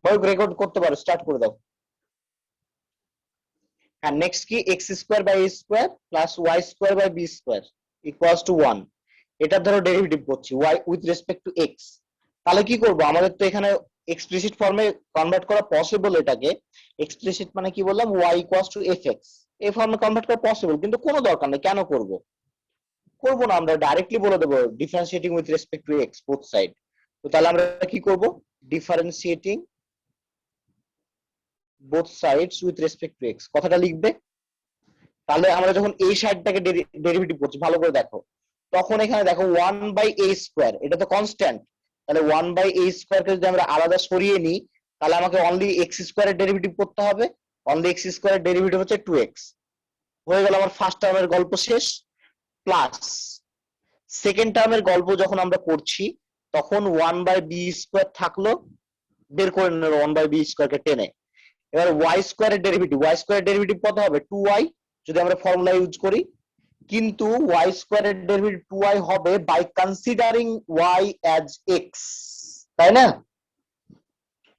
হোক রেকর্ড করতে পারো, স্টার্ট করে দাও। হ্যাঁ, নেক্সট কি x square by a square plus y square by b square equals to 1। এটা ধরো ডেরিভেটিভ করছি y with respect to x. তাহলে কি করব, আমাদের তো এখানে এক্সপ্লিসিট ফর্মে কনভার্ট করা পসিবল। এটাকে এক্সপ্লিসিট মানে কি বললাম, y equals to f x, এই ফর্মে কনভার্ট করা পসিবল, কিন্তু কোনো দরকার নেই। কেন করব, করব না, আমরা ডাইরেক্টলি বলে দেবো differentiating with respect to x both side. তো তাহলে আমরা কি করব, differentiating both sides with respect to x কথাটা লিখবে। তাহলে আমরা যখন এই সাইডটাকে ডেরিভেটিভ করছি, ভালো করে দেখো, তখন এখানে দেখো 1/a স্কোয়ার, এটা তো কনস্ট্যান্ট। তাহলে 1/a স্কোয়ারকে যদি আমরা আলাদা সরিয়ে নিই, তাহলে আমাকে অনলি এক্স স্কোয়ারের ডেরিভেটিভ করতে হবে। অনলি এক্স স্কোয়ারের ডেরিভেটিভ হচ্ছে 2x। হয়ে গেল আমার ফার্স্ট টার্মের গল্প শেষ। প্লাস সেকেন্ড টার্মের গল্প যখন আমরা করছি, তখন 1/b স্কোয়ার থাকলো, বের করে নিল 1/b স্কোয়ারকে টেনে। এবার ওয়াই স্কোয়ারের ডেরিভেটিভ কত হবে, 2y, যদি আমরা ফর্মুলা ইউজ করি। কিন্তু ওয়াই স্কোয়ারের ডেরিভেটিভ 2y হবে by considering y as x, তাই না?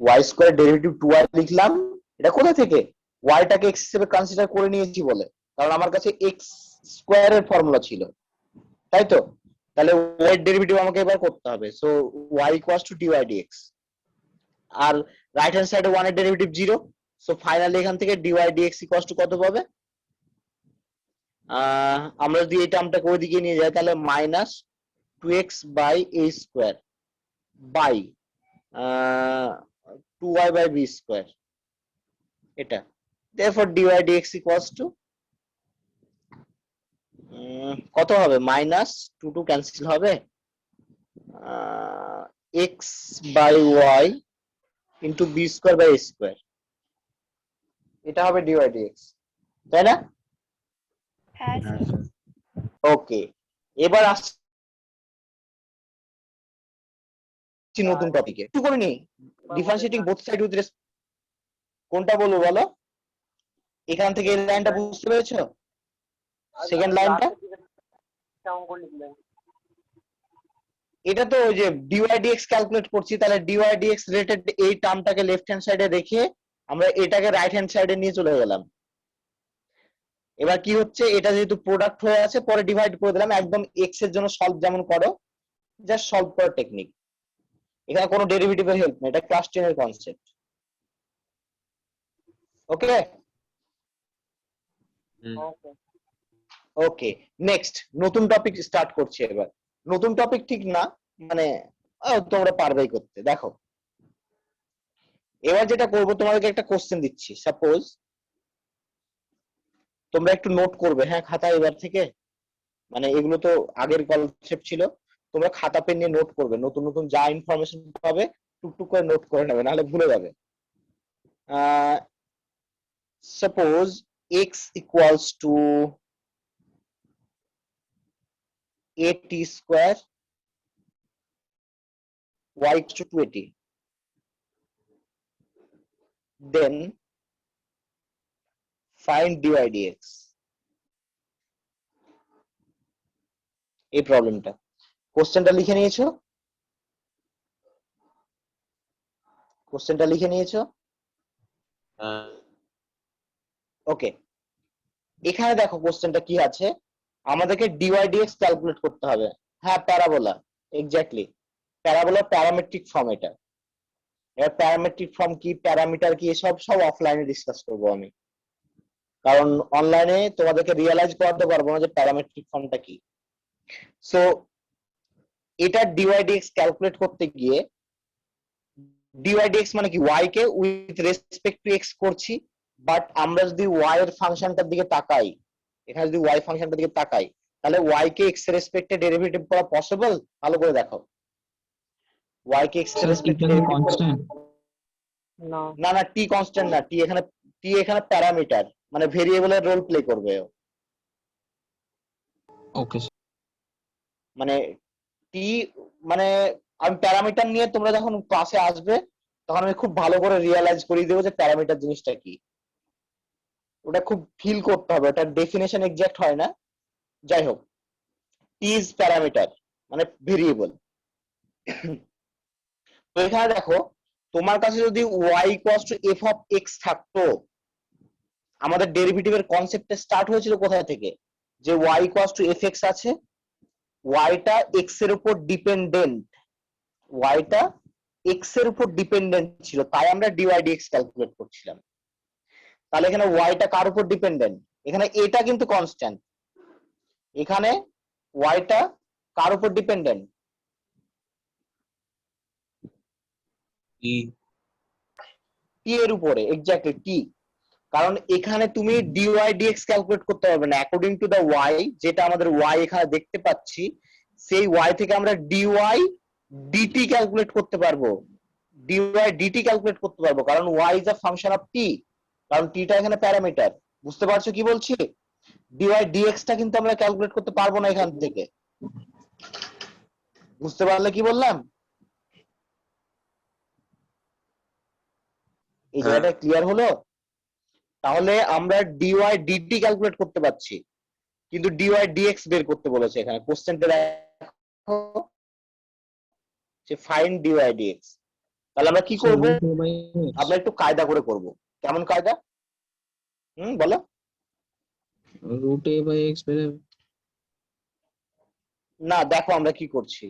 ওয়াই স্কোয়ারের ডেরিভেটিভ 2y লিখলাম, এটা কোথা থেকে, y টাকে x হিসেবে কনসিডার করে নিয়েছি বলে, কারণ আমার কাছে x স্কোয়ারের ফর্মুলা ছিল, তাই তো? তাহলে y এর ডেরিভেটিভ আমাকে এবার করতে হবে। So y equals to dy dx। আর রাইট হ্যান্ড সাইডে 1 এর ডেরিভেটিভ 0। সো ফাইনালি এখান থেকে dy dx ইকুয়ালস টু কত পাবে, আমরা যদি এই টার্মটাকে ওইদিকে নিয়ে যাই, তাহলে minus 2x by a square by 2y by b square, এটা। therefore dy dx equals to কত হবে, মাইনাস 2 ক্যান্সেল হবে, x by y into b square by a square, এটা হবে dy dx, তাই না? হ্যাঁ স্যার। ওকে, এবার আসছি নতুন টপিকে। একটু করে নি ডিফারেন্সিয়েটিং বোথ সাইড উইথ কোনটা বলবো বলো, এখান থেকে এই লাইনটা বুঝতে পেরেছো, সেকেন্ড লাইনটা। এটা তো ওই যে ডিওয়াই ডিএক্স ক্যালকুলেট করছি, তাহলে ডিওয়াই ডিএক্স রিলেটেড এই টার্মটাকে লেফট হ্যান্ড সাইডে রেখে আমরা এটাকে রাইট হ্যান্ড সাইডে নিয়ে চলে গেলাম। এবার কি হচ্ছে, এটা যেহেতু প্রোডাক্ট হয়ে আছে, পরে ডিভাইড করে দিলাম, একদম এক্স এর জন্য সলভ যেমন করো, জাস্ট সলভ করার টেকনিক। এখানে কোনো ডেরিভেটিভের হেল্প নেই, এটা ক্লাস 10 এর কনসেপ্ট। ওকে ওকে, নেক্সট নতুন টপিক স্টার্ট করছি। এবার নতুন টপিক ঠিক না, মানে তোমরা পারবেই করতে। দেখো এবার যেটা করব, তোমাদেরকে একটা কোশ্চেন দিচ্ছি, সাপোজ তোমরা একটু নোট করবে, হ্যাঁ, খাতা এবার থেকে, মানে এগুলো তো আগের কনসেপ্ট ছিল, তোমরা খাতা পেন নিয়ে নোট করবে, নতুন নতুন যা ইনফরমেশন পাবে টুকটুক করে নোট করে নেবে, নাহলে ভুলে যাবে। Suppose x equals to at square y to 280, then find dy dx। এই প্রবলেমটা, কোশ্চেনটা লিখে নিয়েছো? কোশ্চেনটা লিখে নিয়েছো? ওকে, এখানে দেখো কোশ্চেনটা কি আছে, আমাদেরকে dy dx ক্যালকুলেট করতে হবে। হ্যাঁ, প্যারাবোলা, এক্স্যাক্টলি প্যারাবোলার প্যারামেট্রিক ফর্ম এটা। এবার প্যারামেট্রিক ফর্ম কি, প্যারামিটার কি, এসব সব অফলাইনে ডিসকাস করব আমি, কারণ অনলাইনে তোমাদেরকে রিয়েলাইজ করাতে পারবো না যে প্যারামেট্রিক ফর্মটা কি। সো এটা dy dx ক্যালকুলেট করতে গিয়ে, dy dx মানে কি, y K with respect to x করছি, বাট আমরা যদি y এর ফাংশনটার দিকে তাকাই, এখানে যদি y ফাংশনটার দিকে তাকাই, তাহলে y কে x এর রেসপেক্টে ডেরিভেটিভ করা পসিবল? ভালো করে দেখো, y কে x এর রেসপেক্টে ডেরিভেটিভ করা, না না, t কনস্ট্যান্ট না, t এখানে প্যারামিটার, মানে ভেরিয়েবলের রোল প্লে করবে। ওকে, মানে t, মানে আমি প্যারামিটার নিয়ে তোমরা যখন ক্লাসে আসবে, তখন আমি খুব ভালো করে রিয়েলাইজ করিয়ে দেবো যে প্যারামিটার জিনিসটা কি। ওটা খুব ফিল করতে হবে, ওটার ডেফিনেশন এক্সাক্ট হয় না, যাই হোক, টি ইজ প্যারামিটার মানে ভেরিয়েবল। তো এখানে দেখো, তোমার কাছে যদি y f of x থাকতো, আমাদের ডেরিভেটিভের কনসেপ্টটা স্টার্ট হয়েছিল কোথায় থেকে, যে y fx আছে, y টা x এর উপর ডিপেন্ডেন্ট, y টা x এর উপর ডিপেন্ডেন্ট ছিল, তাই আমরা dy dx ক্যালকুলেট করছিলাম। তাহলে এখানে y টা কার উপর ডিপেন্ডেন্ট, এখানে এটা কিন্তু কনস্ট্যান্ট, এখানে y টা কার উপর ডিপেন্ডেন্ট, ই t এর উপরে, এক্স্যাক্টলি t। কারণ এখানে তুমি dy dx ক্যালকুলেট করতে পারবে না, অ্যাকর্ডিং টু দা y, যেটা আমাদের y এখানে দেখতে পাচ্ছি, সেই y থেকে আমরা dy dt ক্যালকুলেট করতে পারবো, dy dt ক্যালকুলেট করতে পারবো, কারণ y is a function of t, কারণ t টা এখানে প্যারামিটার। বুঝতে পারছো কি বলছি? dy dx টা কিন্তু আমরা ক্যালকুলেট করতে পারবো না এখান থেকে। বুঝতে পারলে কি বললাম? এই জায়গাটা ক্লিয়ার হলো? তাহলে আমরা dy dt ক্যালকুলেট করতে পারছি, কিন্তু dy dx বের করতে বলেছে এখানে কোশ্চেনটা দেখো, যে ফাইন্ড dy dx। তাহলে আমরা কি করব, আমরা একটু কায়দা করে করব। কেমন কায়দা? বলো। রুট এ বাই এক্স বেরোবে না, দেখো আমরা কি করছি,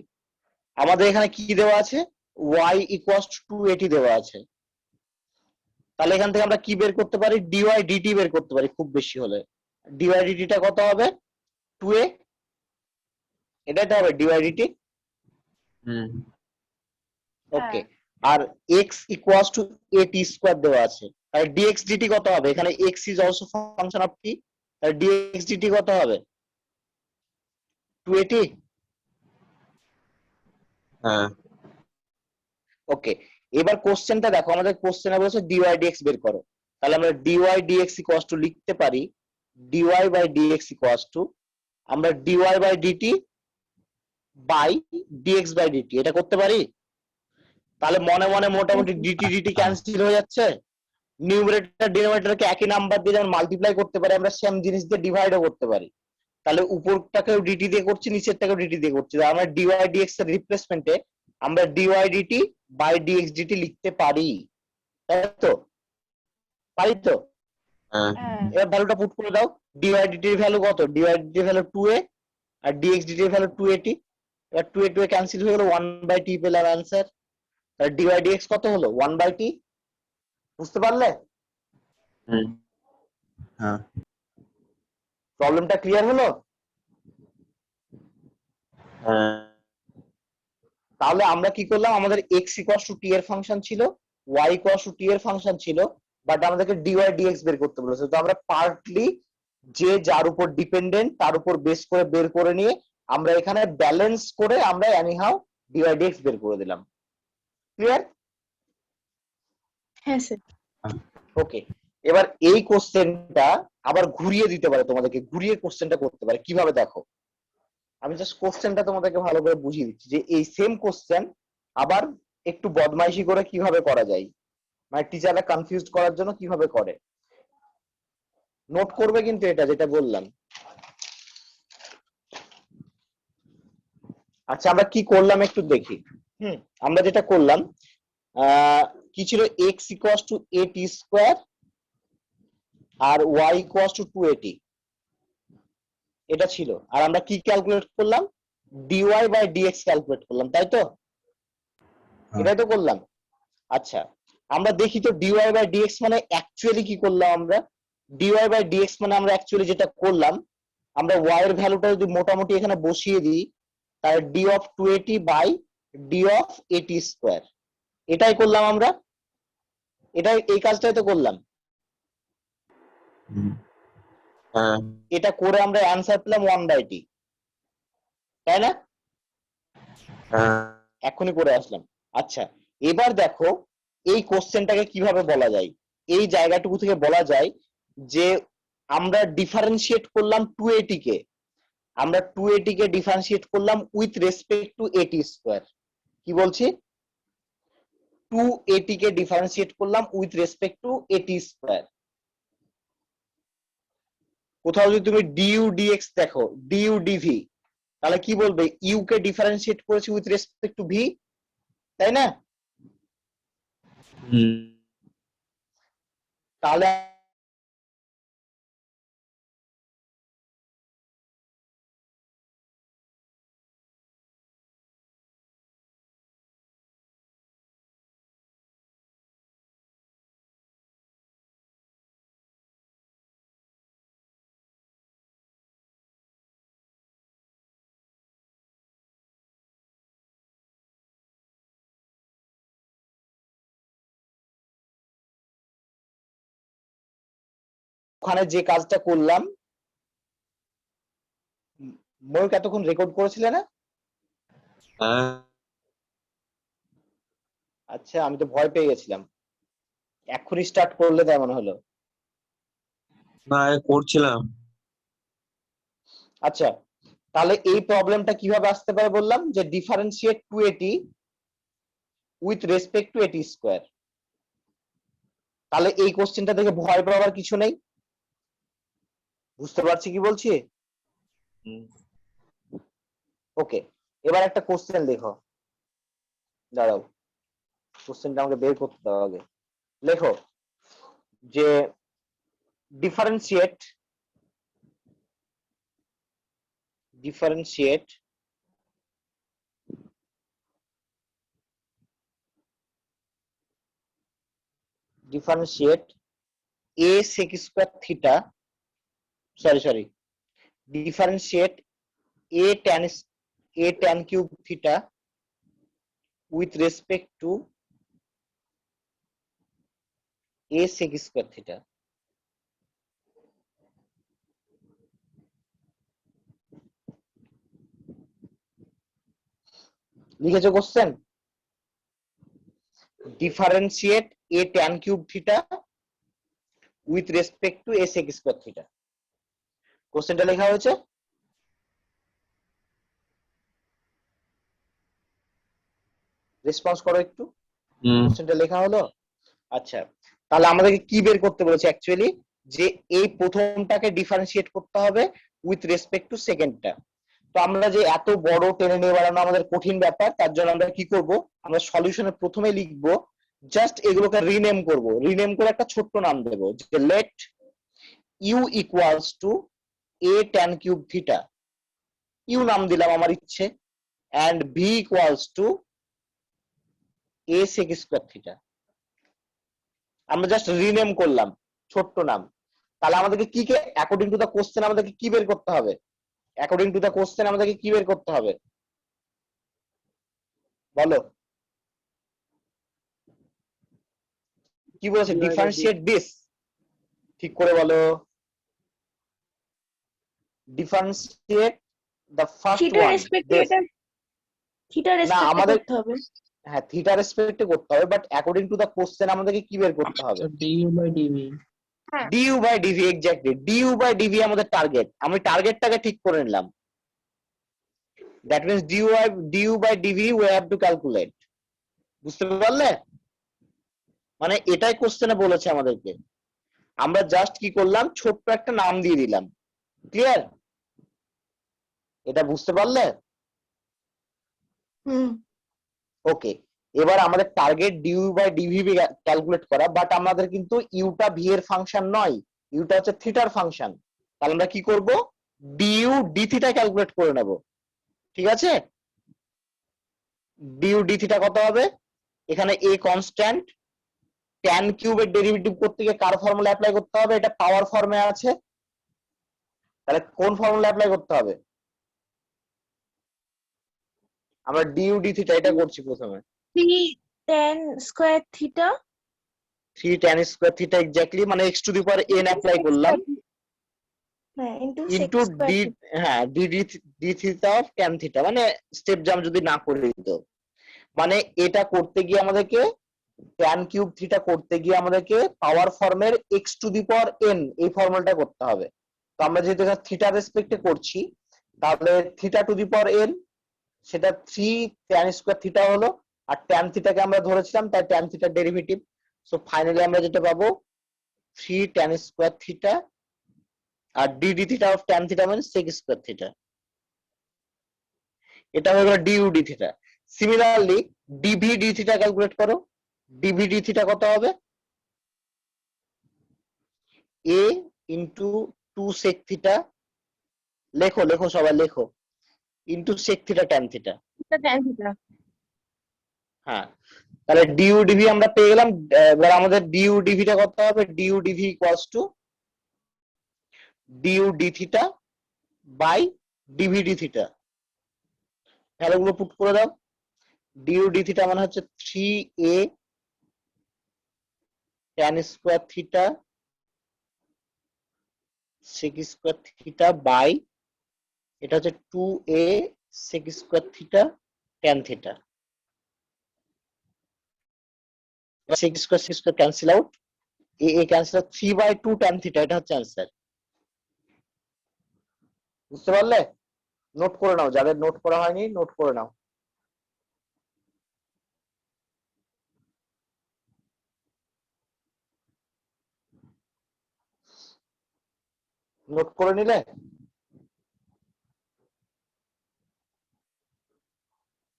আমাদের এখানে কি দেওয়া আছে, y ইকুয়ালস টু 280 দেওয়া আছে। তাহলে এখান থেকে আমরা কি বের করতে পারি, dy dt বের করতে পারি খুব বেশি হলে। dy dt টা কত হবে, 2a, এটাই তো হবে dy dt। ওকে, আর x equals to at square দেওয়া আছে, আর dx dt কত হবে, এখানে x is also function of t, আর dx dt কত হবে, 280। হ্যাঁ ওকে, এবার কোশ্চেনটা দেখো, আমাদের কোশ্চেনে বলেছে dy dx বের করো। তাহলে আমরা dy dx ইকুয়ালস টু লিখতে পারি dy by dx equals to, আমরা dy by dt by dx by dt, এটা করতে পারি। তাহলে মনে মনে মোটামুটি dt dt ক্যান্সেল হয়ে যাচ্ছে, নিউমারেটর ডিনোমিনেটরকে একই নাম্বার দিয়ে যেমন মাল্টিপ্লাই করতে পারি, আমরা সেম জিনিস দিয়ে ডিভাইডও করতে পারি। তাহলে উপরটাকেও dt দিয়ে করছি, নিচেরটাকেও dt দিয়ে করছি, আমরা dy dx এর রিপ্লেসমেন্টে আমরা dy dt by dx dt লিখতে পারি, তাই তো? পারি তো? হ্যাঁ এবার ভ্যালুটা পুট করে দাও, dy dt এর ভ্যালু কত, dy dt এর ভ্যালু 2a, আর dx dt এর ভ্যালু 280, এবার 2a 2a ক্যান্সেল হয়ে গেল, 1/t পেলাম অ্যানসার। আর dy dx কত হলো, 1/t। বুঝতে পারলে? হ্যাঁ প্রবলেমটা ক্লিয়ার হলো? হ্যাঁ তাহলে আমরা কি করলাম, আমাদের x ইকুয়ালস টু t এর ফাংশন ছিল, y ইকুয়ালস টু t এর ফাংশন ছিল, বাট আমাদেরকে dy dx বের করতে বলেছে, তো আমরা পার্টলি যে যার উপর ডিপেন্ডেন্ট তার উপর বেস করে বের করে নিয়ে আমরা এখানে ব্যালেন্স করে আমরা এনিহাউ dy dx বের করে দিলাম। ক্লিয়ার? হ্যাঁ স্যার। ওকে, এবার এই কোশ্চেনটা আবার ঘুরিয়ে দিতে পারে, তোমাদেরকে ঘুরিয়ে কোশ্চেনটা করতে পারে কিভাবে, দেখো আমি জাস্ট কোশ্চেনটা তোমাদেরকে ভালো করে বুঝিয়ে দিচ্ছি, যে এই সেম কোশ্চেন আবার একটু বদমাইশি করে কিভাবে করা যায়, মানে টিচাররা কনফিউজ করার জন্য কিভাবে করে। নোট করবে কিন্তু এটা যেটা বললাম। আচ্ছা, আমরা কি করলাম একটু দেখি। আমরা যেটা করলাম, কি ছিল, x equals to at square আর y ইকুয়ালস টু 280, এটা ছিল। আর আমরা কি ক্যালকুলেট করলাম, dy বাই dx ক্যালকুলেট করলাম, তাই তো? এটাই তো করলাম। আচ্ছা, আমরা দেখি তো dy বাই dx মানে অ্যাকচুয়ালি কি করলাম আমরা, dy বাই dx মানে আমরা অ্যাকচুয়ালি যেটা করলাম, আমরা y এর ভ্যালুটা যদি মোটামুটি এখানে বসিয়ে দিই, তাহলে d of 280 by d of 80 square, এটাই করলাম আমরা, এটাই এই কাজটাই তো করলাম। হ্যাঁ এটা করে আমরা অ্যানসার পেলাম 1/t, তাই না? এখনই করে আসলাম। আচ্ছা, এবার দেখো এই কোশ্চেনটাকে কিভাবে বলা যায়, এই জায়গাটুকু থেকে বলা যায় যে আমরা ডিফারেন্সিয়েট করলাম 280 কে, আমরা 280 কে ডিফারেন্সিয়েট করলাম উইথ রেসপেক্ট টু 80 স্কয়ার। কি বলছি, 280 কে ডিফারেন্সিয়েট করলাম উইথ রেসপেক্ট টু 80 স্কয়ার। কোথাও যদি তুমি du dx দেখো, du dv, তাহলে কি বলবে, ইউ কে ডিফারেন্সিয়েট করেছি উইথ রেসপেক্ট টু ভি, তাই না? হুম তাহলে ওখানে যে কাজটা করলাম, ময়ূক এতক্ষণ রেকর্ড করেছিলে না? হ্যাঁ আচ্ছা, আমি তো ভয় পেয়ে গেছিলাম, এক্ষুনি স্টার্ট করলে তাই মনে হলো। না করছিলাম। আচ্ছা, তাহলে এই প্রবলেমটা কিভাবে আসতে পারে বললাম, যে differentiate 280 with respect two 80 square. তাহলে এই কোশ্চেনটা থেকে ভয় পাওয়ার কিছু নেই, বুঝতে পারছি কি বলছি? হুম, ওকে, এবার একটা কোশ্চেন লেখো, দাঁড়াও, কোশ্চেনটা আমাকে বের করতে দাও আগে। লেখো যে differentiate differentiate differentiate a sec square theta, sorry differentiate a tan cube theta with respect to a sec square theta। লিখেছো question? Differentiate a tan cube theta with respect to a sec square theta, কোশ্চেনটা লেখা হয়েছে? Response করো একটু, হুম, কোশ্চেনটা লেখা হলো? আচ্ছা, তাহলে আমাদেরকে কি বের করতে বলেছে অ্যাকচুয়ালি, যে এই প্রথমটাকে ডিফারেন্সিয়েট করতে হবে উইথ রেসপেক্ট টু সেকেন্ডটা। তো আমরা যে এত বড় টেনে নিয়ে বেড়ানো আমাদের কঠিন ব্যাপার, তার জন্য আমরা কি করব, আমরা সলিউশনের প্রথমে লিখবো, জাস্ট এগুলোকে রিনেম করব, রিনেম করে একটা ছোট্ট নাম দেব, যে let u equals to a tan cube theta, u নাম দিলাম আমার ইচ্ছে, and v equals to a sec square theta. আমরা জাস্ট রিনেম করলাম, ছোট্ট নাম। তাহলে আমাদেরকে কি কে অ্যাকর্ডিং টু দা কোশ্চেন আমাদেরকে কি বের করতে হবে, অ্যাকর্ডিং টু দা কোশ্চেন আমাদেরকে কি বের করতে হবে বলো? কি বলেছে? ডিফারেন্সিয়েট দিস, ঠিক করে বলো। Differentiate the first theta one রেসপেক্টে দিস। এটা থিটা না, রেসপেক্টে আমাদের, করতে হবে। হ্যাঁ থিটা রেসপেক্টে করতে হবে, but according to the question আমাদেরকে কি বের করতে হবে? du by dv। হ্যাঁ, d u by d v, exactly d u by d v আমাদের টার্গেট। আমি টার্গেটটাকে ঠিক করে নিলাম, that means d u by d v we have to calculate. বুঝতে পারলে? মানে এটাই কোশ্চেনে বলেছে আমাদেরকে, আমরা জাস্ট কি করলাম, ছোট্ট একটা নাম দিয়ে দিলাম। ক্লিয়ার? এটা বুঝতে পারলে? হুম, ওকে, এবার আমাদের target d u by d v calculate করা, বাট আমাদের কিন্তু ইউটা ভি এর ফাংশন নয়, ইউটা হচ্ছে থিটার ফাংশন। তাহলে আমরা কি করব, ডিইউ ডি থিটা ক্যালকুলেট করে নেব। ঠিক আছে, ডিইউ ডি থিটা কত হবে? এখানে এ কনস্ট্যান্ট, ট্যান কিউবের ডেরিভেটিভ করতে গিয়ে কার ফর্মুলা অ্যাপ্লাই করতে হবে? এটা পাওয়ার ফর্মে আছে, তাহলে কোন ফর্মুলা অ্যাপ্লাই করতে হবে? আমরা ডিইউ ডি থিটা এটা করছি প্রথমে। 3 tan square theta 3 tan square theta, exactly, মানে x to the power n apply করলাম হ্যাঁ ইনটু ইনটু 6 স্কয়ার ডি, হ্যাঁ D d theta of tan theta, মানে স্টেপ জাম্প যদি না করে দিত, মানে এটা করতে গিয়ে আমাদেরকে ট্যান কিউব থিটা করতে গিয়ে আমাদেরকে পাওয়ার ফর্মের x to the power n এই ফর্মুলাটা করতে হবে। তো আমরা যেহেতু এটা থিটা রেসপেক্টে করছি, তাহলে theta two the power n, সেটা 3 tan স্কয়ার থিটা হলো, আর ট্যান থিটাকে আমরা ধরেছিলাম, তাই ট্যান থিটার ডেরিভেটিভ। সো ফাইনালি আমরা যেটা পাবো 3 tan স্কয়ার থিটা, আর d d theta of tan theta মানে sec স্কয়ার থিটা। এটা হয়ে গেল d u d theta. Similarly d v d theta calculate করো। ডিভিডি থিটা কত হবে? a ইন্টু 2 sec থিটা, লেখো লেখো সবাই লেখো, into sec theta tan theta. এটা tan থিটা। হ্যাঁ, তাহলে ডিউ ডিভি আমরা পেয়ে গেলাম। এবার আমাদের ডিউ ডিভিটা কত হবে? D u d v equals to d u d theta by d v d theta. ভ্যালুগুলো পুট করে দাও। ডিউ ডি থিটা মানে হচ্ছে 3a tan square theta sec square theta by এটা হচ্ছে 2a sec square theta tan theta. sec square cancel out, a cancel out, 3/2 tan theta, এটা হচ্ছে answer. বুঝতে পারলে? নোট করে নাও, যাদের নোট করা হয়নি নোট করে নাও। নোট করে নিলে?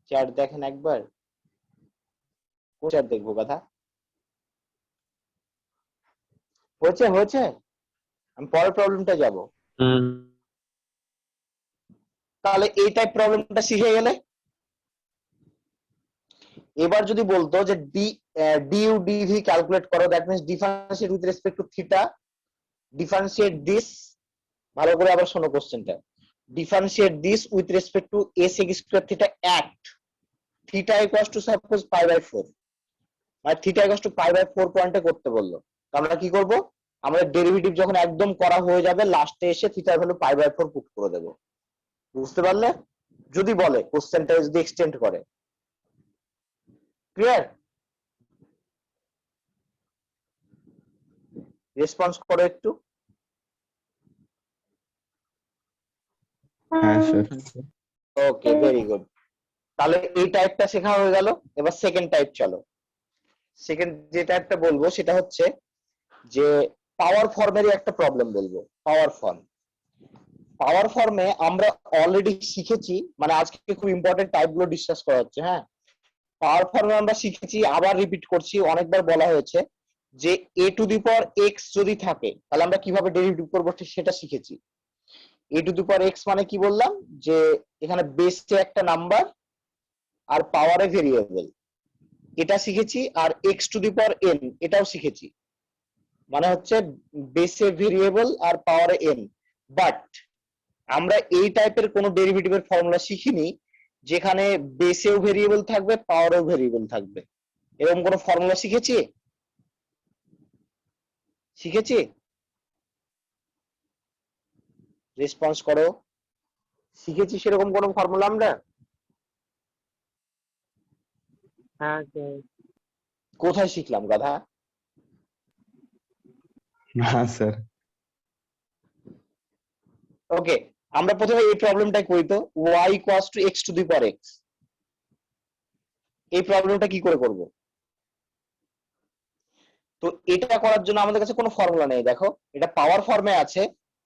চ্যাট দেখেন একবার। কোন চ্যাট দেখবো কথা? হয়েছে হয়েছে, আমি পরের প্রবলেমটা যাব। হুম। তাহলে এই টাইপ প্রবলেমটা শিখে গেলে এবার যদি বলতো যে ডিউ ডিভি ক্যালকুলেট করো, that means differentiate with respect to theta, differentiate this, ভালো করে আবার শোনো কোশ্চেনটা, differentiate this with respect to a sec square theta at theta equals to suppose π/4, মানে থিটা ইকুয়ালস টু π/4 পয়েন্টে করতে বললো। তো আমরা কি করব? আমাদের ডেরিভেটিভ যখন একদম করা হয়ে যাবে লাস্টে এসে থিটার ভ্যালু π/4 পুট করে দেব। বুঝতে পারলে? যদি বলে কোশ্চেনটা যদি এক্সটেন্ড করে। ক্লিয়ার? রেসপন্স করো একটু। হ্যাঁ স্যার। ওকে, ভেরি গুড। তাহলে এই টাইপটা শেখা হয়ে গেল। এবার সেকেন্ড টাইপ চলো। সেকেন্ড যে টাইপটা বলবো সেটা হচ্ছে যে পাওয়ার ফর্মেরই একটা প্রবলেম বলবো। পাওয়ার ফর্ম, পাওয়ার ফর্মে আমরা অলরেডি শিখেছি, মানে আজকে খুব ইম্পর্টেন্ট টাইপগুলো ডিসকাস করা হচ্ছে। হ্যাঁ, পাওয়ার ফর্মে আমরা শিখেছি, আবার রিপিট করছি, অনেকবার বলা হয়েছে যে a two the power x যদি থাকে তাহলে আমরা কিভাবে ডেরিভেটিভ করবো সেটা শিখেছি। a two the power x মানে কি বললাম? যে এখানে বেসে একটা নাম্বার আর পাওয়ারে ভেরিয়েবল, এটা শিখেছি। আর x to the power n এটাও শিখেছি, মানে হচ্ছে বেসে ভেরিয়েবল আর পাওয়ারে n। বাট আমরা এই টাইপের কোনো ডেরিভেটিভের ফর্মুলা শিখিনি যেখানে বেসেও ভেরিয়েবল থাকবে পাওয়ারেও ভেরিয়েবল থাকবে। এরকম কোনো ফর্মুলা শিখেছি? শিখেছি? রেসপন্স করো। শিখেছি সেরকম কোনো ফর্মুলা আমরা? হ্যাঁ কোথায় শিখলাম গাধা? না স্যার। ওকে, আমরা প্রথমে এই প্রবলেমটা করি তো, y equals two x to the power x। এই প্রবলেমটা কি করে করব? তো এটা করার জন্য আমাদের কাছে কোনো ফর্মুলা নেই। দেখো, এটা পাওয়ার ফর্মে আছে,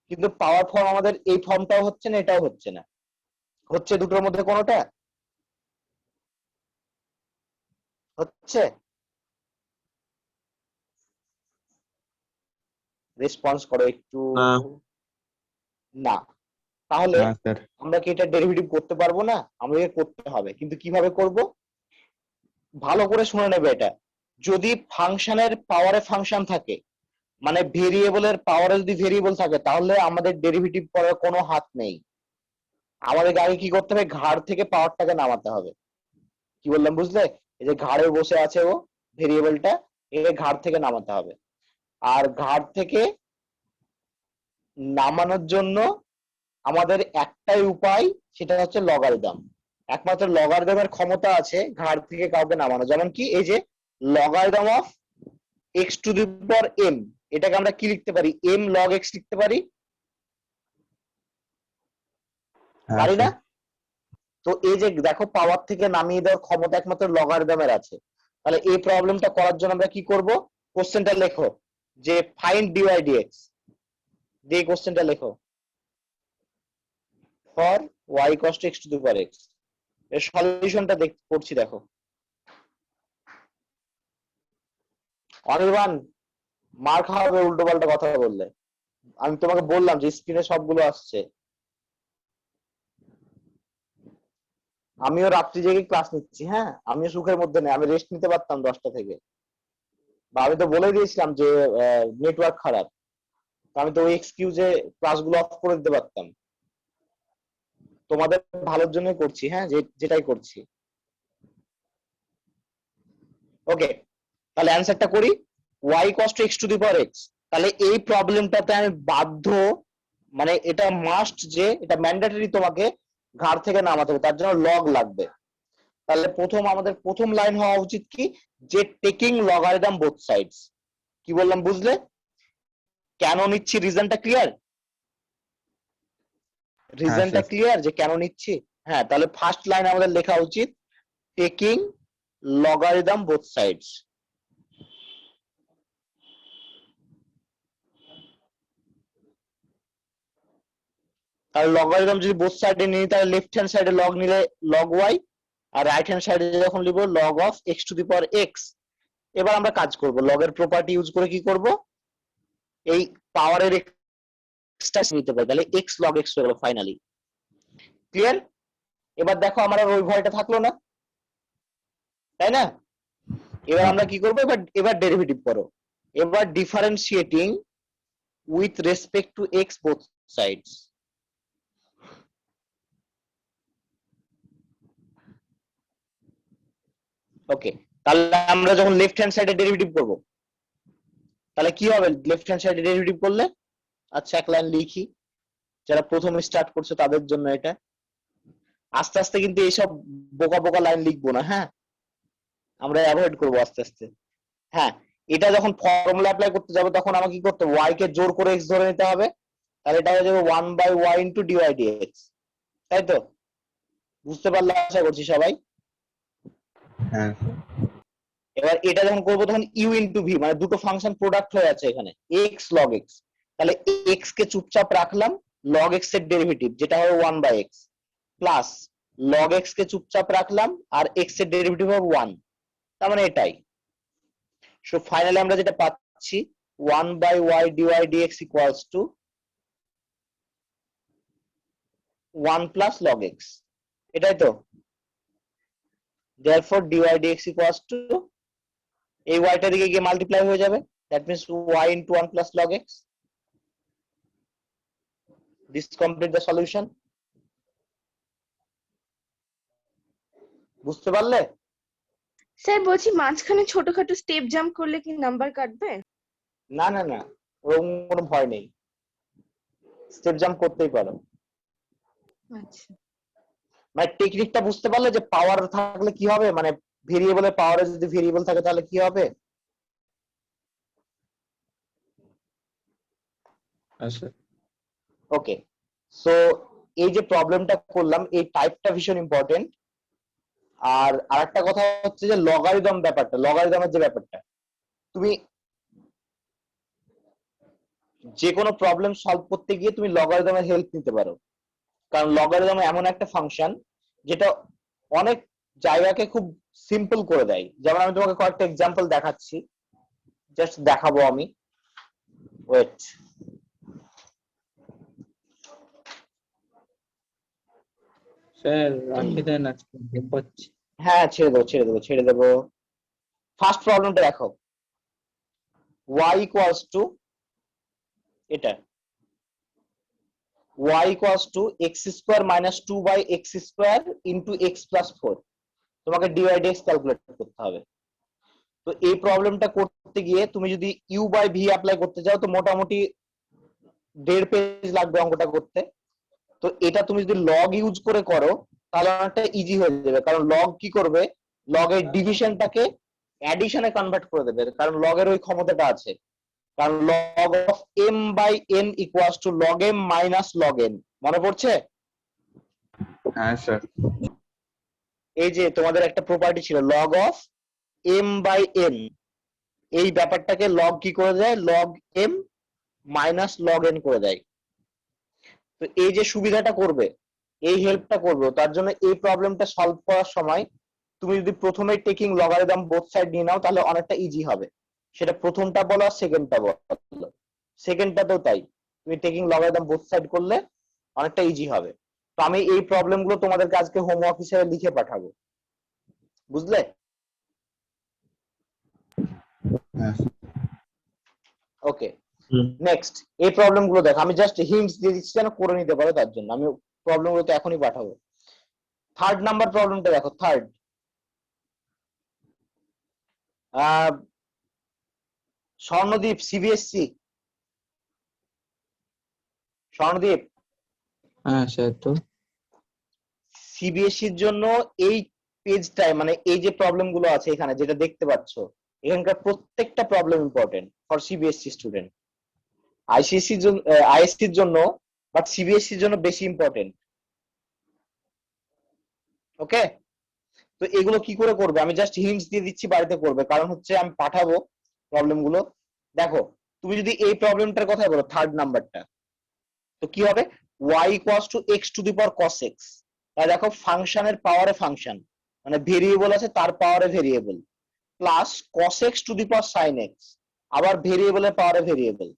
কিন্তু পাওয়ার ফর্ম আমাদের এই ফর্মটাও হচ্ছে না, এটাও হচ্ছে না। হচ্ছে দুটোর মধ্যে কোনোটা? হচ্ছে? রেসপন্স করো একটু। না। না। তাহলে না স্যার। আমরা কি এটা ডেরিভেটিভ করতে পারবো না? আমাদের করতে হবে, কিন্তু কিভাবে করব? ভালো করে শুনে নেবে এটা। যদি ফাংশনের পাওয়ারে ফাংশন থাকে, মানে ভেরিয়েবলের পাওয়ারে যদি ভেরিয়েবল থাকে, তাহলে আমাদের ডেরিভেটিভ করার কোনো হাত নেই। আমাদের আগে কি করতে হবে? ঘাড় থেকে পাওয়ারটাকে নামাতে হবে। কি বললাম বুঝলে? এই যে ঘাড়ে বসে আছে ও ভেরিয়েবলটা, একে ঘাড় থেকে নামাতে হবে। আর ঘাড় থেকে নামানোর জন্য আমাদের একটাই উপায়, সেটা হচ্ছে লগারিদম। একমাত্র লগারিদমের ক্ষমতা আছে ঘাড় থেকে কাউকে নামানো। যেমন কি, এই যে logarithm of x to the power m, এটাকে আমরা কি লিখতে পারি? এম লগ এক্স লিখতে পারি, হ্যাঁ পারি না? স্যার। তো এই যে দেখো, পাওয়ার থেকে নামিয়ে দেওয়ার ক্ষমতা একমাত্র লগারিদমের আছে। তাহলে এই প্রবলেমটা করার জন্য আমরা কি করব? কোশ্চেনটা লেখো যে ফাইন্ড ডিওয়াই ডিএক্স, দিয়ে কোশ্চেনটা লেখো for y equals two x to the power x। এর সলিউশনটা করছি, দেখো। অনির্বাণ, মার খাওয়াবে উল্টো পাল্টা কথা বললে। আমি তোমাকে বললাম যে স্ক্রিনে সবগুলো আসছে। আমিও রাত্রি জেগে ক্লাস নিচ্ছি, হ্যাঁ, আমিও সুখের মধ্যে নেই, আমি রেস্ট নিতে পারতাম 10টা থেকে, বা আমি তো বলে দিয়েছিলাম যে নেটওয়ার্ক খারাপ, তো আমি তো ওই এক্সকিউজে ক্লাসগুলো অফ করে দিতে পারতাম। তোমাদের ভালোর জন্যই করছি, হ্যাঁ, যেটাই করছি। ওকে, তাহলে অ্যান্সারটা করি, y cos to x to the power x। তাহলে এই প্রবলেমটাতে আমি বাধ্য, মানে এটা মাস্ট, যে এটা ম্যান্ডেটরি তোমাকে ঘাড় থেকে নামাতে হবে, তার জন্য লগ লাগবে। তাহলে আমাদের প্রথম লাইন হওয়া উচিত কি, যে টেকিং লগারিদম বোথ সাইডস। কি বললাম বুঝলে? কেন নিচ্ছি, রিজনটা ক্লিয়ার? রিজনটা স্যার। ক্লিয়ার যে কেন নিচ্ছি? হ্যাঁ, তাহলে ফার্স্ট লাইন আমাদের লেখা উচিত টেকিং লগারিদম বোথ সাইডস। তাহলে লগারিদম যদি বোথ সাইডে নিই, তাহলে লেফট হ্যান্ড সাইডে লগ নিলে লগ ওয়াই, আর রাইট হ্যান্ড সাইডে যখন লিখবো log of x to the power x. এবার আমরা কাজ করব, লগের প্রপার্টি ইউজ করে কি করব, এই পাওয়ারের এক্সটা নিতে পারি, তাহলে এক্স লগ এক্স হয়ে গেল ফাইনালি। ক্লিয়ার? এবার দেখো আমার আর ওই ভয়টা থাকলো না, তাই না? এবার আমরা কি করবো, এবার ডেরিভেটিভ করো। এবার differentiating with respect to x both sides. Okay, তাহলে আমরা যখন লেফট হ্যান্ড সাইডে ডেরিভেটিভ করব, তাহলে কি হবে লেফট হ্যান্ড সাইডে ডেরিভেটিভ করলে? আচ্ছা, এক লাইন লিখি, যারা প্রথমে স্টার্ট করছে তাদের জন্য এটা। আস্তে আস্তে কিন্তু এইসব বোকা বোকা লাইন লিখবো না, হ্যাঁ, আমরা অ্যাভয়েড করবো আস্তে আস্তে। হ্যাঁ, এটা যখন ফর্মুলা অ্যাপ্লাই করতে যাবো, তখন আমাকে কি করতে হবে, ওয়াই কে জোর করে এক্স ধরে নিতে হবে, তাহলে এটা হয়ে যাবে 1/y ইন্টু ডিওয়াই ডিএক্স। তাই তো? বুঝতে পারলে আশা করছি সবাই। হ্যাঁ এবার এটা যখন করবো, তখন ইউ ইন্টু ভি, মানে দুটো ফাংশন প্রোডাক্ট হয়ে আছে এখানে, এক্স লগ এক্স। তাহলে এক্স কে চুপচাপ রাখলাম, লগ এক্স এর ডেরিভেটিভ যেটা হবে 1/x, প্লাস লগ এক্স কে চুপচাপ রাখলাম, আর এক্স এর ডেরিভেটিভ হবে 1। তার মানে এটাই। সো ফাইনালি আমরা যেটা পাচ্ছি, 1/y d y d x equals to 1 plus log x. এটাই তো? therefore dy dx equals to, এই y টা দিকে গিয়ে মাল্টিপ্লাই হয়ে যাবে, that means y into 1 plus log x. This complete the solution. বুঝতে পারলে? স্যার বলছি মাঝখানে ছোটখাটো স্টেপ জাম্প করলে কি নাম্বার কাটবে? না না না, ওরকম কোনো ভয় নেই, স্টেপ জাম্প করতেই পারো। আচ্ছা, মানে টেকনিকটা বুঝতে পারলে যে পাওয়ার থাকলে কি হবে, মানে ভেরিয়েবলের পাওয়ারে যদি ভেরিয়েবল থাকে তাহলে কি হবে? আচ্ছা ওকে, সো এই যে প্রবলেমটা করলাম, এই টাইপটা ভীষণ ইম্পর্টেন্ট। আর আরেকটা কথা হচ্ছে যে লগারিদম ব্যাপারটা, লগারিদমের যে ব্যাপারটা, তুমি যে কোনো প্রবলেম সলভ করতে গিয়ে তুমি লগারিদমের হেল্প নিতে পারো, কারণ লগারিদম এমন একটা ফাংশন যেটা অনেক জায়গাকে খুব সিম্পল করে দেয়। যেমন আমি তোমাকে কয়েকটা এক্সাম্পল দেখাচ্ছি, জাস্ট দেখাবো আমি, ওয়েট। স্যার রাখি দেন, আজকে ঘুম পাচ্ছি। হ্যাঁ, ছেড়ে দেবো। ফার্স্ট প্রবলেমটা দেখো, y ইকুয়ালস টু এটা, y equals to x square minus 2/x square into x plus 4। তোমাকে ডিওয়াই ডিএক্স ক্যালকুলেট করতে হবে। তো এই প্রবলেমটা করতে গিয়ে তুমি যদি ইউ বাই ভি অ্যাপ্লাই করতে চাও, তো মোটামুটি 1.5 পেজ লাগবে অঙ্কটা করতে। তো এটা তুমি যদি লগ ইউজ করে করো, তাহলে অনেকটা ইজি হয়ে যাবে, কারণ লগ কি করবে, লগের ডিভিশনটাকে অ্যাডিশনে কনভার্ট করে দেবে, কারণ লগের ওই ক্ষমতাটা আছে। কারণ log of m by n equals to log m minus log n, মনে পড়ছে? হ্যাঁ স্যার। এই যে তোমাদের একটা প্রপার্টি ছিল log of m by n, এই ব্যাপারটাকে লগ কি করে দেয়, log m minus log n করে দেয়। তো এই যে সুবিধাটা করবে, এই হেল্পটা করবে, তার জন্য এই প্রবলেমটা সলভ করার সময় তুমি যদি প্রথমে টেকিং লগারিদম বোথ সাইড নিয়ে নাও, তাহলে অনেকটা ইজি হবে। সেটা প্রথমটা বলো আর সেকেন্ডটা বলো। সেকেন্ডটাতেও তাই, তুমি টেকিং লগারিদম বোথ সাইড করলে অনেকটা ইজি হবে। তো আমি এই প্রবলেম গুলো তোমাদেরকে আজকে হোমওয়ার্ক হিসেবে লিখে পাঠাবো, বুঝলে? হ্যাঁ ওকে, নেক্সট এই প্রবলেম গুলো দেখো, আমি জাস্ট হিন্টস দিয়ে দিচ্ছি যেন করে নিতে পারো, তার জন্য আমি প্রবলেম গুলো তো এখনই পাঠাবো। থার্ড নাম্বার প্রবলেমটা দেখো, থার্ড, স্বর্ণদ্বীপ সিবিএসসি, স্বর্ণদ্বীপ হ্যাঁ স্যার। তো সিবিএসসির জন্য এই পেজটায় মানে এই যে প্রবলেম গুলো আছে এখানে যেটা দেখতে পাচ্ছ, এখানকার প্রত্যেকটা problem important for CBSE student. আইসিএসসির জন্য, আইএসসির জন্য, বাট সিবিএসসির জন্য বেশি ইম্পর্টেন্ট। ওকে, তো এগুলো কি করে করবে আমি জাস্ট হিন্টস দিয়ে দিচ্ছি, বাড়িতে করবে, কারণ হচ্ছে আমি পাঠাবো প্রবলেম গুলো। দেখো, তুমি যদি এই প্রবলেমটার কথা বলো থার্ড নাম্বারটা, তো কি হবে, y equals two x to the power cos x। তাহলে দেখো ফাংশনের পাওয়ারে ফাংশন, মানে ভেরিয়েবল আছে তার পাওয়ারে variable, plus cos x to the power sin x, আবার ভেরিয়েবলের পাওয়ারে ভেরিয়েবল।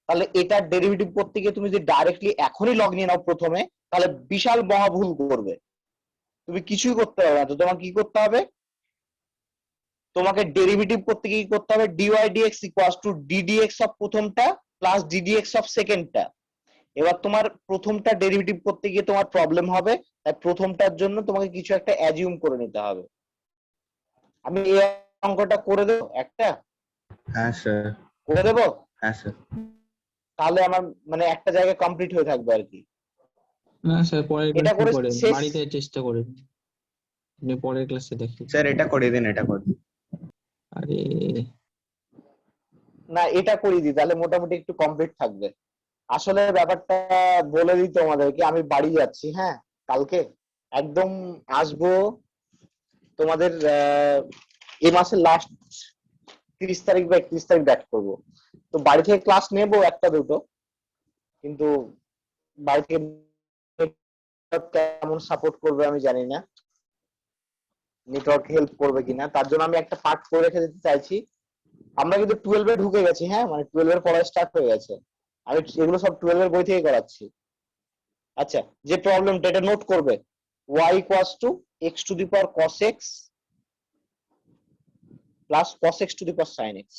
তাহলে এটার ডেরিভেটিভ করতে গিয়ে তুমি যদি ডাইরেক্টলি এখনই লগ নিয়ে নাও প্রথমে, তাহলে বিশাল মহা ভুল করবে, তুমি কিছুই করতে পারবে না। তো তোমাকে কি করতে হবে, তোমাকে ডেরিভেটিভ করতে গিয়ে কি করতে হবে, dy dx equals two ddx of প্রথমটা প্লাস ddx অফ সেকেন্ডটা। এবার তোমার প্রথমটা ডেরিভেটিভ করতে গিয়ে তোমার প্রবলেম হবে, তাই প্রথমটার জন্য তোমাকে কিছু একটা অ্যাজিউম করে নিতে হবে। আমি এই অঙ্কটা করে দেবো একটা, স্যার। করে দেবো, হ্যাঁ স্যার। তাহলে আমার মানে একটা জায়গায় কমপ্লিট হয়ে থাকবে আর কি। না স্যার, পরের এটা ক্লাসে করে করেন, শেষ, বাড়িতে চেষ্টা করেন, আপনি পরের ক্লাসে দেখি। স্যার এটা করে দিন, এটা করে দিন। আরে না এটা করিয়ে দিই, তাহলে মোটামুটি একটু কমপ্লিট থাকবে। আসলে ব্যাপারটা বলে দিই তোমাদেরকে, আমি বাড়ি যাচ্ছি, হ্যাঁ কালকে একদম আসবো তোমাদের এই মাসের লাস্ট 30 তারিখ বা 31 তারিখ ব্যাক করবো। তো বাড়ি থেকে ক্লাস নেবো একটা দুটো, কিন্তু বাড়ি থেকে কেমন সাপোর্ট করবে আমি জানি না, নেটওয়ার্ক হেল্প করবে কিনা, তার জন্য আমি একটা পার্ট করে রেখে দিতে চাইছি। আমরা কিন্তু 12-এ ঢুকে গেছি, হ্যাঁ মানে 12-এর পড়া স্টার্ট হয়ে গেছে, আমি এগুলো সব 12-এর বই থেকে করাচ্ছি। আচ্ছা, যে প্রবলেমটা এটা নোট করবে, y equals two x to the power cos x plus cos x to the power sin x।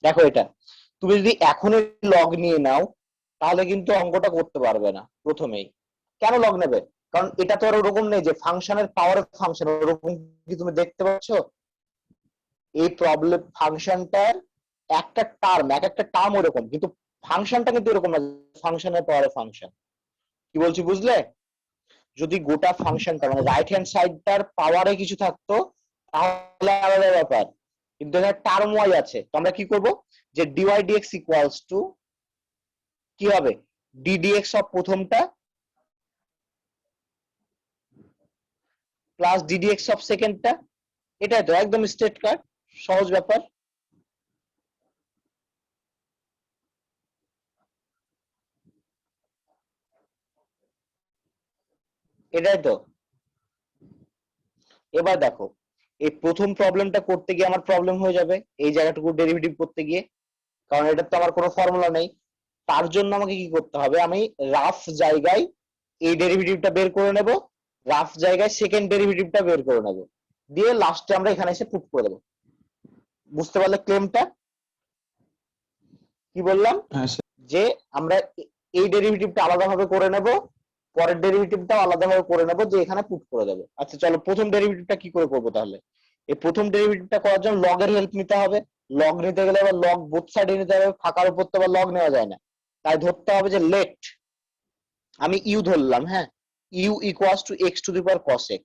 দেখো এটা তুমি যদি এখনই লগ নিয়ে নাও তাহলে কিন্তু অঙ্কটা করতে পারবে না প্রথমেই। কেন লগ নেবে, কারণ এটা তো আর ওরকম নেই যে ফাংশনের পাওয়ারে ফাংশন, ওরকম কি তুমি দেখতে পাচ্ছ? এই প্রবলেম ফাংশনটার একটা টার্ম, এক একটা টার্ম ওরকম, কিন্তু ফাংশনটা কিন্তু এরকম না ফাংশনের পাওয়ারে ফাংশন। কি বলছি বুঝলে? যদি গোটা ফাংশনটা মানে রাইট হ্যান্ড সাইডটার পাওয়ারে কিছু থাকতো তাহলে আলাদা ব্যাপার, কিন্তু এখানে টার্ম ওয়াই আছে, তো আমরা কি করব, যে dy dx ইকুয়ালস টু কি হবে, ddx অফ প্রথমটা প্লাস ddx অফ সেকেন্ডটা। এটাই তো একদম স্ট্রেট কাট, সহজ ব্যাপার। এটাই তো। এবার দেখো, এই প্রথম প্রবলেমটা করতে গিয়ে আমার প্রবলেম হয়ে যাবে এই জায়গাটুকু ডেরিভেটিভ করতে গিয়ে, কারণ এটা তো আমার কোনো ফর্মুলা নেই। তার জন্য আমাকে কি করতে হবে, আমি রাফ জায়গায় এই ডেরিভেটিভটা বের করে নেব, রাফ জায়গায় সেকেন্ড ডেরিভেটিভটা বের করে নেব, দিয়ে লাস্টে আমরা এখানে এসে পুট করে দেবো। বুঝতে পারলে ক্লেমটা কি বললাম, হ্যাঁ স্যার। যে আমরা এই ডেরিভেটিভটা আলাদাভাবে করে নেব, পরের ডেরিভেটিভটাও আলাদাভাবে করে নেব, যে এখানে পুট করে দেবো। আচ্ছা চলো প্রথম ডেরিভেটিভটা কি করে করবো তাহলে। এই প্রথম ডেরিভেটিভটা করার জন্য লগের হেল্প নিতে হবে, লগ নিতে গেলে আবার লগ বোথ সাইডে নিতে হবে, ফাঁকার উপর তো আবার লগ নেওয়া যায় না, তাই ধরতে হবে যে লেট, আমি ইউ ধরলাম, হ্যাঁ u equals to x to the power cos x,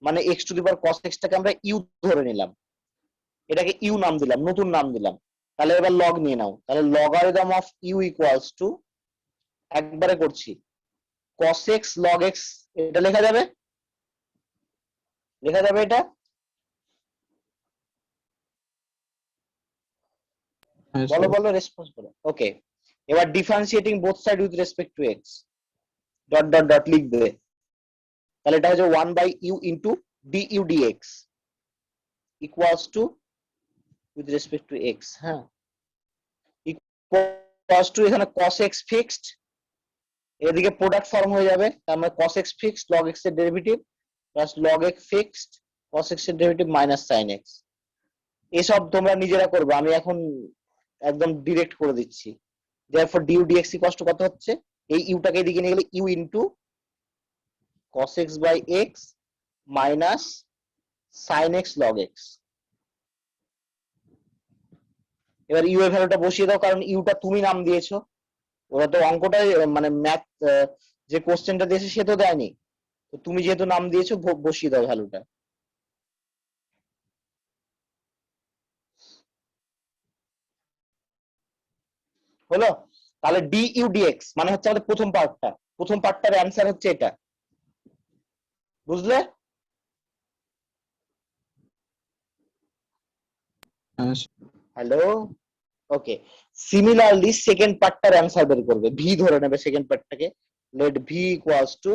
মানে x to the power cos x টাকে আমরা ইউ ধরে নিলাম, এটাকে ইউ নাম দিলাম, নতুন নাম দিলাম। তাহলে এবার লগ নিয়ে নাও, তাহলে logarithm of u equals to, একবারে করছি, cos x log x, এটা লেখা যাবে, লেখা যাবে এটা। হ্যাঁ বলো স্যার। বলো রেসপন্স করো। ওকে, এবার differentiating both side with respect to x, dot dot dot লিখবে, তাহলে এটা হচ্ছে 1 by u into d u d x. Equals to with respect to x, হ্যাঁ, ইকুয়ালস টু এখানে cos x ফিক্সড, এদিকে প্রোডাক্ট ফর্ম হয়ে যাবে, তার মানে cos x fixed log x এর derivative plus log x fixed cos x এর ডেরিভেটিভ মাইনাস sin x। এসব তোমরা নিজেরা করবে, আমি এখন একদম ডিরেক্ট করে দিচ্ছি। therefore du dx equals to কত হচ্ছে, এই ইউটাকে এদিকে নিয়ে গেলে u into cos x by x minus sin x log x। এবার ইউ এর ভ্যালুটা বসিয়ে দাও, কারণ ইউটা তুমি নাম দিয়েছো, ওরা তো অঙ্কটাই মানে ম্যাথ যে কোশ্চেনটা দিয়েছে সে তো দেয়নি, তো তুমি যেহেতু নাম দিয়েছো বসিয়ে দাও ভ্যালুটা। হলো? তাহলে du dx মানে হচ্ছে আমাদের প্রথম পার্টটার অ্যান্সার হচ্ছে এটা, বুঝলে? হ্যাঁ sir. Hello, okay. Similarly second পার্টটার অ্যান্সার বের করবে, ভি ধরে নেবে সেকেন্ড পার্টটাকে, let v equals to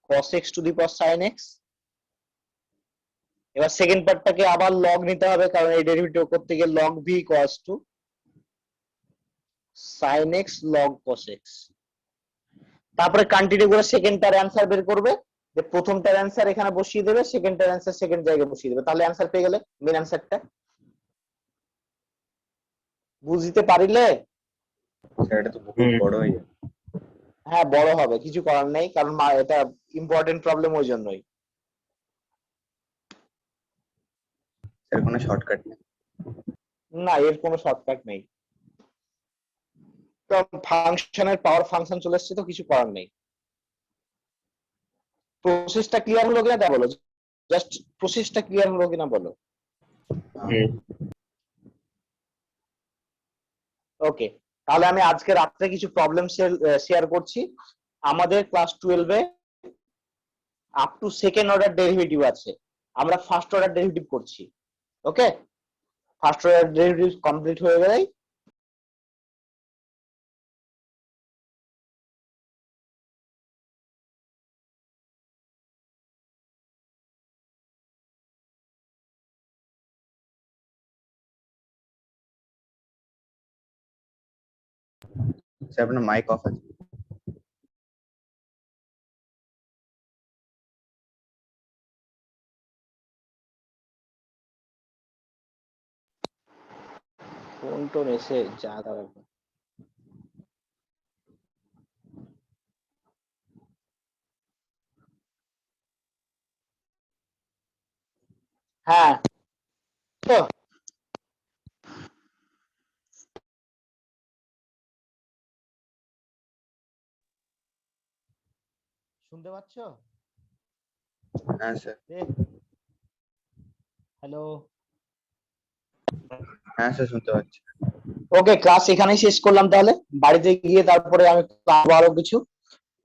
cos x to the power sin x। এবার সেকেন্ড পার্টটাকে আবার লগ নিতে হবে, কারণ এই ডেরিভেটিভ করতে গিয়ে log v equals to sin x log cos x। তারপরে কন্টিনিউ করে সেকেন্ডটার অ্যান্সার বের করবে, যে প্রথমটার অ্যান্সার এখানে বসিয়ে দেবে, সেকেন্ডটার অ্যান্সার সেকেন্ড জায়গায় বসিয়ে দেবে, তাহলে অ্যান্সার পেয়ে গেলে মেন অ্যান্সারটা। বুঝতে পারিলে? স্যার এটা তো বহুত বড় হয়ে যায়। হ্যাঁ, বড় হবে, কিছু করার নেই, কারণ এটা ইম্পর্টেন্ট প্রবলেম, ওই জন্যই। স্যার কোনো শর্টকাট নেই? না, এর কোনো শর্টকাট নেই, তো ফাংশনের পাওয়ার ফাংশন চলে এসছে, তো কিছু করার নেই। প্রসেসটা ক্লিয়ার হলো কিনা তা বলো, জাস্ট প্রসেসটা ক্লিয়ার হলো কিনা বলো। ওকে, তাহলে আমি আজকে রাত্রে কিছু প্রবলেম শেয়ার করছি। আমাদের class 12 A up to second order derivative আছে, আমরা ফার্স্ট অর্ডার ডেরিভেটিভ করছি। ওকে, ফার্স্ট অর্ডার ডেরিভেটিভ কমপ্লিট হয়ে গেলেই স্যার আপনার মাইক অফ আছে। ফোন টোন এসে যা দাঁড়াবে। হ্যাঁ, তো শুনতে পাচ্ছ? হ্যাঁ স্যার। হ্যালো, হ্যাঁ স্যার শুনতে পাচ্ছি। ওকে, ক্লাস এখানেই শেষ করলাম, তাহলে বাড়িতে গিয়ে তারপরে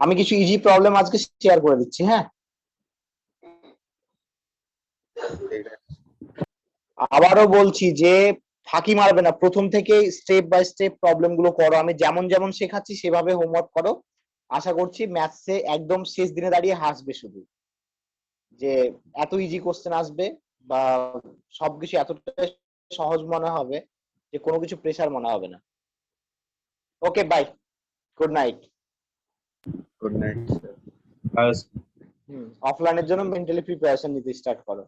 আমি কিছু ইজি প্রবলেম আজকে শেয়ার করে দিচ্ছি। হ্যাঁ, ঠিক আছে। আবারও বলছি যে ফাঁকি মারবে না, প্রথম থেকে স্টেপ বাই স্টেপ প্রবলেম গুলো করো, আমি যেমন যেমন শেখাচ্ছি সেভাবে হোমওয়ার্ক করো। আশা করছি ম্যাথসে একদম শেষ দিনে দাঁড়িয়ে হাসবে শুধু, যে এত ইজি কোশ্চেন আসবে বা সবকিছু এতটা সহজ মনে হবে যে কোনো কিছু প্রেসার মনে হবে না। Okay, bye, good night. Good night sir. অফলাইনের জন্য মেন্টালি প্রিপারেশন নিতে স্টার্ট করো,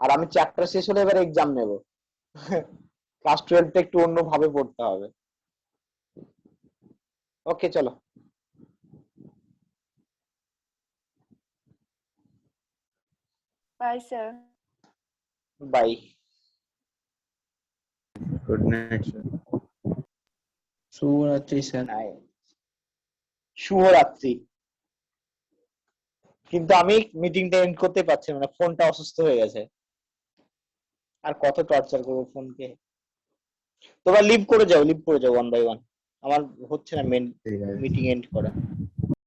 আর আমি চ্যাপ্টার শেষ হলে এবার এক্সাম নেব। ক্লাস 12টা একটু অন্য ভাবে পড়তে হবে। ওকে, চলো, bye sir. Bye. Good night sir. শুভরাত্রি স্যার। শুভরাত্রি। কিন্তু আমি মিটিংটা এন্ড করতে পারছি না, ফোনটা অসুস্থ হয়ে গেছে, আর কত টর্চার করবো ফোনকে। তোমরা লিভ করে যাও 1 বাই 1, আমার হচ্ছে না ঠিক আছে। মিটিং এন্ড করা।